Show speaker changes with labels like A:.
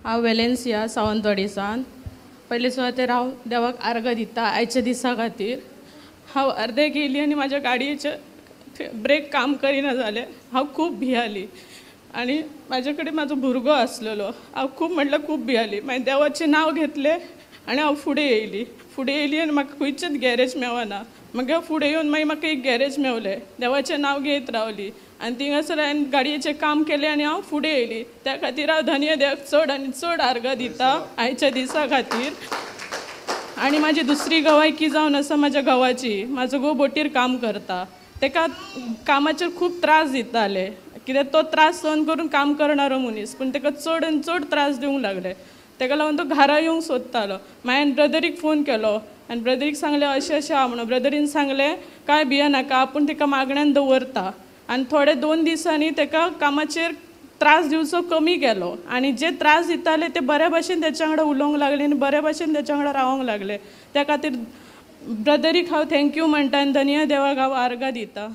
A: हांव वेलेन्सिया सावंतवाडीसान पयलीं सुवातेर हांव देवाक आर्ग दिता आयच्या दिसा खातीर। हांव अर्दे गेली आनी म्हाज्या गाडयेचे ब्रेक काम करिना जाले। हांव खूब भियाली आनी म्हाजे कडेन म्हाजो भुरगो आसलेलो। हांव खूब म्हटल्यार खूब भियाली। मागीर देवाचें नांव घेतलें आनी हांव फुडें येयली आनी म्हाका खंयचेंच गॅरेज मेवना। मागीर फुडें येवन मागीर म्हाका एक गॅरेज मेवलें। देवाचें नांव घेत रावली आनी थिंगासर हांवें गाडयेचें काम केलें आनी हांव फुडें येयली। त्या खातीर हांव धन्य देवाक चड आनी चड आर्ग दिता आयच्या दिसा खातीर। आनी म्हाजी दुसरी गवायकी जावन आसा म्हाज्या घोवाची। म्हाजो घोव बोटीर काम करता, ताका कामाचेर खूब त्रास दिताले कित्याक तो त्रास सहन करून काम करणारो मनीस, पूण ताका चड आनी चड त्रास दिवंक लागले। ताका लागून तो घरा येवंक सोदतालो। मागीर हांवें ब्रदरीक फोन केलो आनी ब्रदरीक सांगलें अशें अशें आहा म्हणून। ब्रदरीन सांगलें काय भियेनाका, आपूण ताका मागण्यान दवरता। आनी थोडे 2 दिसांनी ताका कामाचेर त्रास दिवचो कमी केलो आनी जे त्रास दिताले ते बऱ्या भाशेन ताच्या वांगडा उलोवंक लागले आनी बऱ्या भाशेन ताच्या वांगडा रावंक लागले। त्या खातीर ब्रदरीक हांव थँक्यू म्हणटा आनी धन्य देवाक हांव आर्गां दिता।